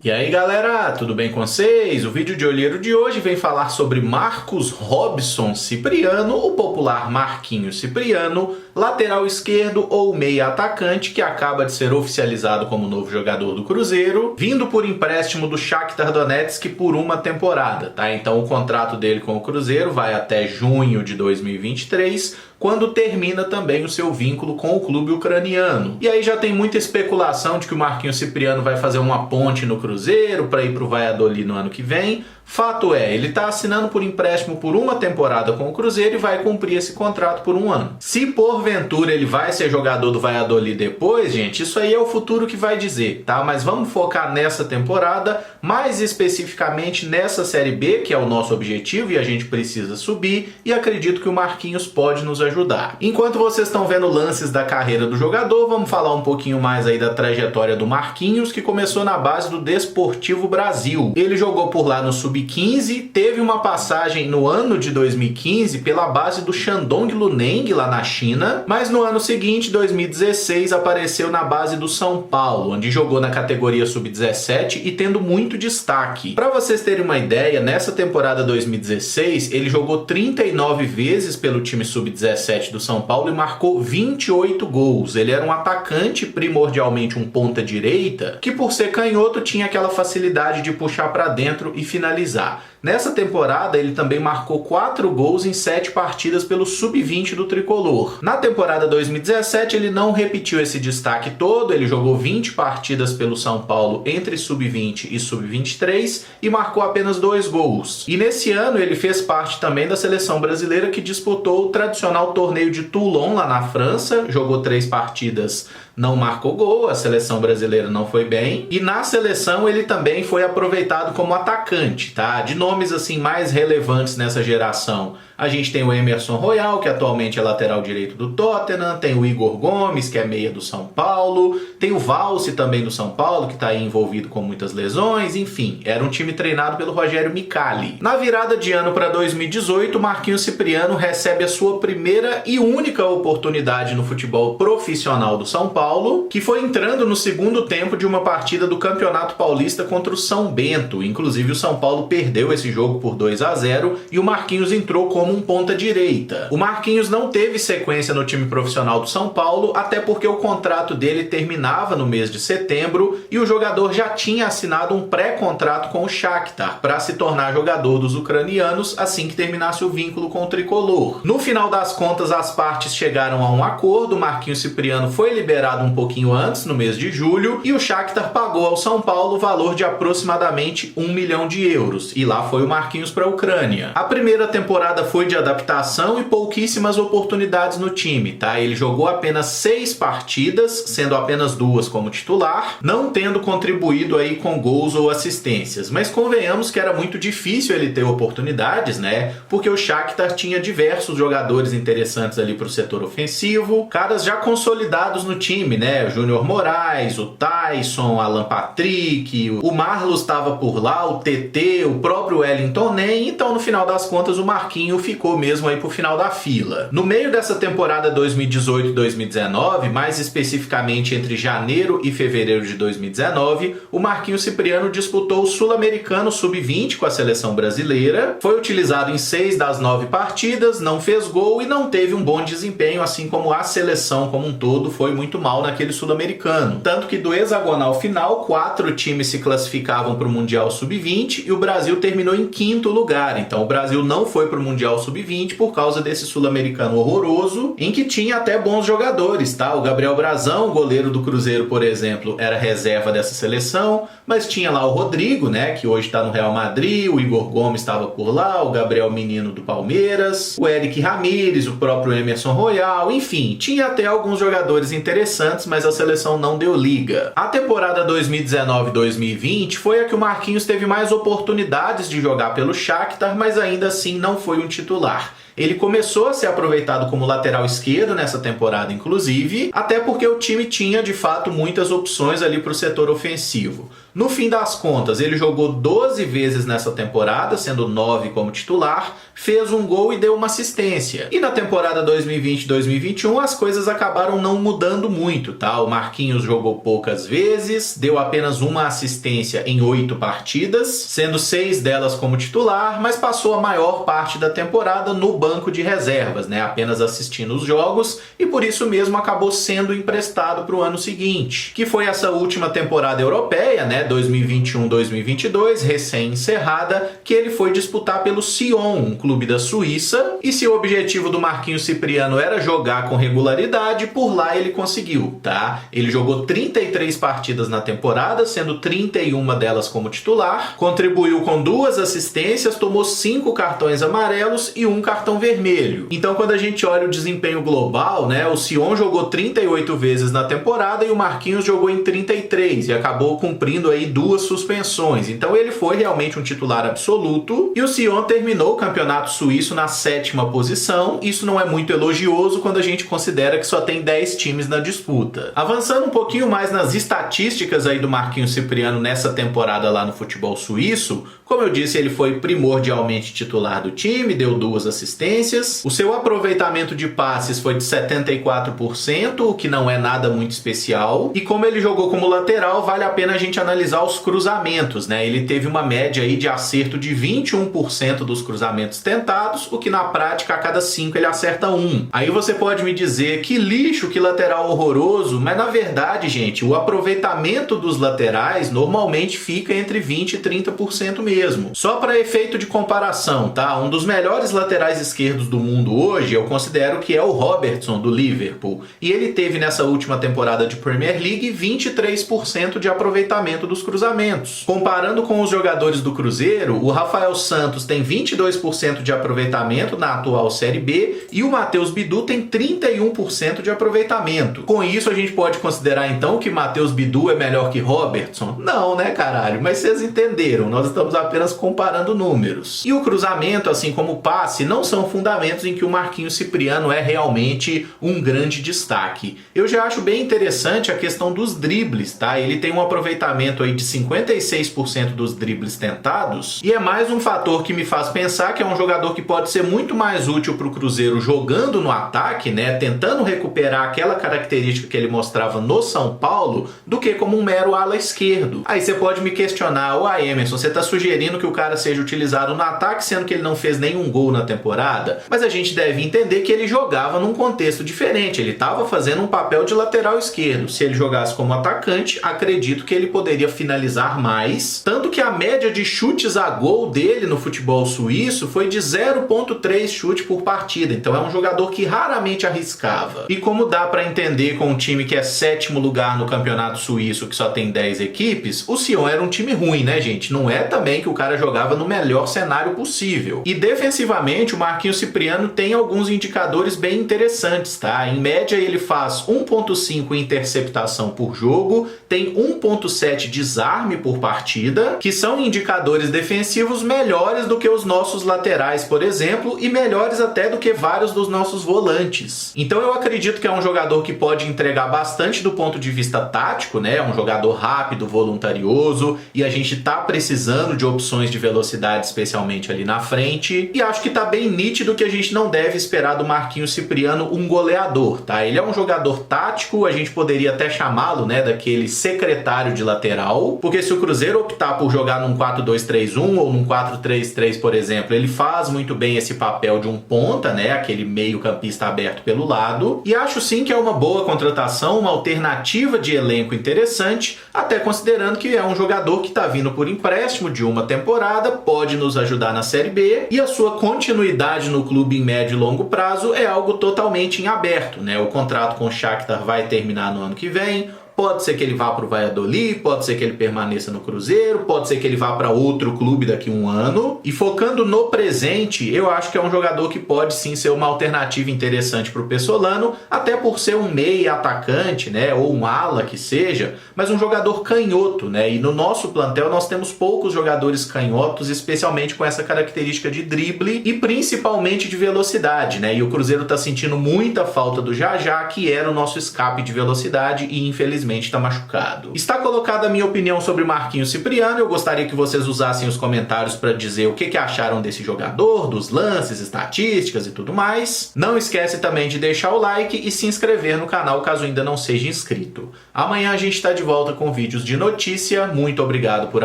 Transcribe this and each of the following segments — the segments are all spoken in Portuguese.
E aí galera, tudo bem com vocês? O vídeo de olheiro de hoje vem falar sobre Marcos Robson Cipriano, o popular Marquinhos Cipriano, lateral esquerdo ou meia atacante que acaba de ser oficializado como novo jogador do Cruzeiro, vindo por empréstimo do Shakhtar Donetsk por uma temporada, tá? Então o contrato dele com o Cruzeiro vai até junho de 2023, quando termina também o seu vínculo com o clube ucraniano. E aí já tem muita especulação de que o Marquinhos Cipriano vai fazer uma ponte no Cruzeiro para ir para o Valladolid no ano que vem. Fato é, ele está assinando por empréstimo por uma temporada com o Cruzeiro e vai cumprir esse contrato por um ano. Se porventura ele vai ser jogador do Valladolid depois, gente, isso aí é o futuro que vai dizer, tá? Mas vamos focar nessa temporada, mais especificamente nessa Série B, que é o nosso objetivo e a gente precisa subir, e acredito que o Marquinhos pode nos ajudar. Enquanto vocês estão vendo lances da carreira do jogador, vamos falar um pouquinho mais aí da trajetória do Marquinhos, que começou na base do Desportivo Brasil. Ele jogou por lá no Sub-15, teve uma passagem no ano de 2015 pela base do Shandong Luneng lá na China, mas no ano seguinte, 2016, apareceu na base do São Paulo, onde jogou na categoria Sub-17 e tendo muito destaque. Para vocês terem uma ideia, nessa temporada 2016, ele jogou 39 vezes pelo time Sub-17 do São Paulo e marcou 28 gols. Ele era um atacante, primordialmente um ponta-direita, que por ser canhoto tinha aquela facilidade de puxar para dentro e finalizar. Nessa temporada, ele também marcou 4 gols em 7 partidas pelo Sub-20 do Tricolor. Na temporada 2017, ele não repetiu esse destaque todo, ele jogou 20 partidas pelo São Paulo entre Sub-20 e Sub-23 e marcou apenas 2 gols. E nesse ano, ele fez parte também da seleção brasileira que disputou o tradicional torneio de Toulon, lá na França, jogou 3 partidas, não marcou gol, a seleção brasileira não foi bem. E na seleção ele também foi aproveitado como atacante, tá? De nomes assim mais relevantes nessa geração, a gente tem o Emerson Royal, que atualmente é lateral direito do Tottenham, tem o Igor Gomes, que é meia do São Paulo, tem o Valse também do São Paulo, que está aí envolvido com muitas lesões, enfim, era um time treinado pelo Rogério Micali. Na virada de ano para 2018, Marquinhos Cipriano recebe a sua primeira e única oportunidade no futebol profissional do São Paulo, que foi entrando no segundo tempo de uma partida do Campeonato Paulista contra o São Bento. Inclusive o São Paulo perdeu esse jogo por 2-0 e o Marquinhos entrou como um ponta-direita. O Marquinhos não teve sequência no time profissional do São Paulo, até porque o contrato dele terminava no mês de setembro e o jogador já tinha assinado um pré-contrato com o Shakhtar para se tornar jogador dos ucranianos assim que terminasse o vínculo com o Tricolor. No final das contas, as partes chegaram a um acordo, o Marquinhos Cipriano foi liberado um pouquinho antes, no mês de julho, e o Shakhtar pagou ao São Paulo o valor de aproximadamente 1 milhão de euros, e lá foi o Marquinhos para a Ucrânia. A primeira temporada foi de adaptação e pouquíssimas oportunidades no time, tá? Ele jogou apenas 6 partidas, sendo apenas 2 como titular, não tendo contribuído aí com gols ou assistências. Mas convenhamos que era muito difícil ele ter oportunidades, né? Porque o Shakhtar tinha diversos jogadores interessantes ali para o setor ofensivo, caras já consolidados no time, né? O Júnior Moraes, o Tyson, Alan Patrick, o Marlos estava por lá, o TT, o próprio Wellington Nem, então no final das contas o Marquinhos ficou mesmo aí pro final da fila. No meio dessa temporada 2018-2019, mais especificamente entre janeiro e fevereiro de 2019, o Marquinhos Cipriano disputou o Sul-Americano Sub-20 com a seleção brasileira, foi utilizado em 6 das 9 partidas, não fez gol e não teve um bom desempenho, assim como a seleção como um todo foi muito mal naquele Sul-Americano. Tanto que do hexagonal final, 4 times se classificavam para o Mundial Sub-20 e o Brasil terminou em 5º lugar. Então o Brasil não foi para o Mundial Sub-20 por causa desse sul-americano horroroso, em que tinha até bons jogadores, tá? O Gabriel Brazão, goleiro do Cruzeiro, por exemplo, era reserva dessa seleção, mas tinha lá o Rodrigo, né, que hoje está no Real Madrid, o Igor Gomes estava por lá, o Gabriel Menino do Palmeiras, o Eric Ramírez, o próprio Emerson Royal, enfim, tinha até alguns jogadores interessantes, mas a seleção não deu liga. A temporada 2019-2020 foi a que o Marquinhos teve mais oportunidades de jogar pelo Shakhtar, mas ainda assim não foi um titular. Ele começou a ser aproveitado como lateral esquerdo nessa temporada, inclusive, até porque o time tinha, de fato, muitas opções ali para o setor ofensivo. No fim das contas, ele jogou 12 vezes nessa temporada, sendo 9 como titular, fez um gol e deu uma assistência. E na temporada 2020-2021 as coisas acabaram não mudando muito, tá? O Marquinhos jogou poucas vezes, deu apenas uma assistência em 8 partidas, sendo 6 delas como titular, mas passou a maior parte da temporada no banco de reservas, né? Apenas assistindo os jogos, e por isso mesmo acabou sendo emprestado para o ano seguinte, que foi essa última temporada europeia, né? 2021-2022, recém-encerrada, que ele foi disputar pelo Sion, um clube da Suíça, e se o objetivo do Marquinhos Cipriano era jogar com regularidade, por lá ele conseguiu, tá? Ele jogou 33 partidas na temporada, sendo 31 delas como titular, contribuiu com 2 assistências, tomou 5 cartões amarelos e 1 cartão vermelho. Então, quando a gente olha o desempenho global, né, o Sion jogou 38 vezes na temporada e o Marquinhos jogou em 33 e acabou cumprindo aí 2 suspensões. Então ele foi realmente um titular absoluto e o Sion terminou o campeonato suíço na 7ª posição. Isso não é muito elogioso quando a gente considera que só tem 10 times na disputa. Avançando um pouquinho mais nas estatísticas aí do Marquinhos Cipriano nessa temporada lá no futebol suíço, como eu disse, ele foi primordialmente titular do time, deu 2 assistências. O seu aproveitamento de passes foi de 74%, o que não é nada muito especial. E como ele jogou como lateral, vale a pena a gente analisar os cruzamentos, né? Ele teve uma média aí de acerto de 21% dos cruzamentos tentados, o que na prática a cada 5 ele acerta 1. Aí você pode me dizer que lixo, que lateral horroroso, mas na verdade, gente, o aproveitamento dos laterais normalmente fica entre 20% e 30% mesmo. Só para efeito de comparação, tá? Um dos melhores laterais esquerdos do mundo hoje, eu considero que é o Robertson, do Liverpool. E ele teve nessa última temporada de Premier League 23% de aproveitamento dos cruzamentos. Comparando com os jogadores do Cruzeiro, o Rafael Santos tem 22% de aproveitamento na atual Série B e o Matheus Bidu tem 31% de aproveitamento. Com isso, a gente pode considerar então que Matheus Bidu é melhor que Robertson? Não, né, caralho? Mas vocês entenderam, nós estamos apenas comparando números. E o cruzamento, assim como o passe, não são fundamentos em que o Marquinhos Cipriano é realmente um grande destaque. Eu já acho bem interessante a questão dos dribles, tá? Ele tem um aproveitamento aí de 56% dos dribles tentados, e é mais um fator que me faz pensar que é um jogador que pode ser muito mais útil para o Cruzeiro jogando no ataque, né? Tentando recuperar aquela característica que ele mostrava no São Paulo, do que como um mero ala esquerdo. Aí você pode me questionar, Emerson, você está sugerindo que o cara seja utilizado no ataque, sendo que ele não fez nenhum gol na temporada? Mas a gente deve entender que ele jogava num contexto diferente, ele estava fazendo um papel de lateral esquerdo. Se ele jogasse como atacante, acredito que ele poderia finalizar mais, tanto que a média de chutes a gol dele no futebol suíço foi de 0,3 chute por partida, então é um jogador que raramente arriscava. E como dá para entender com um time que é 7º lugar no campeonato suíço, que só tem 10 equipes, o Sion era um time ruim, né, gente? Não é também que o cara jogava no melhor cenário possível. E defensivamente, o Marquinhos Cipriano tem alguns indicadores bem interessantes, tá? Em média, ele faz 1,5 interceptação por jogo, tem 1,7 desarme por partida, que são indicadores defensivos melhores do que os nossos laterais, por exemplo, e melhores até do que vários dos nossos volantes. Então eu acredito que é um jogador que pode entregar bastante do ponto de vista tático, né? É um jogador rápido, voluntarioso, e a gente tá precisando de opções de velocidade, especialmente ali na frente, e acho que tá bem nítido que a gente não deve esperar do Marquinhos Cipriano um goleador, tá? Ele é um jogador tático, a gente poderia até chamá-lo, né, daquele secretário de lateral, porque se o Cruzeiro optar por jogar num 4-2-3-1 ou num 4-3-3, por exemplo, ele faz muito bem esse papel de um ponta, né, aquele meio campista aberto pelo lado, e acho sim que é uma boa contratação, uma alternativa de elenco interessante, até considerando que é um jogador que tá vindo por empréstimo de uma temporada, pode nos ajudar na Série B, e a sua continuidade no clube em médio e longo prazo é algo totalmente em aberto, né? O contrato com o Shakhtar vai terminar no ano que vem, Pode ser que ele vá para o Valladolid, pode ser que ele permaneça no Cruzeiro, pode ser que ele vá para outro clube daqui a um ano. E focando no presente, eu acho que é um jogador que pode sim ser uma alternativa interessante para o Pessolano, até por ser um meia atacante, né, ou um ala que seja, mas um jogador canhoto, né? E no nosso plantel nós temos poucos jogadores canhotos, especialmente com essa característica de drible e principalmente de velocidade, né? E o Cruzeiro está sentindo muita falta do Jajá, que era o nosso escape de velocidade e infelizmente está machucado. Está colocada a minha opinião sobre Marquinhos Cipriano. Eu gostaria que vocês usassem os comentários para dizer o que acharam desse jogador, dos lances, estatísticas e tudo mais. Não esquece também de deixar o like e se inscrever no canal caso ainda não seja inscrito. Amanhã a gente está de volta com vídeos de notícia. Muito obrigado por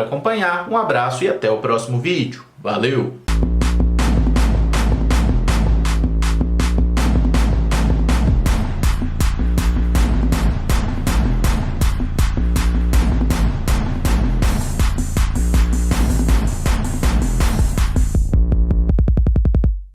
acompanhar, um abraço e até o próximo vídeo. Valeu!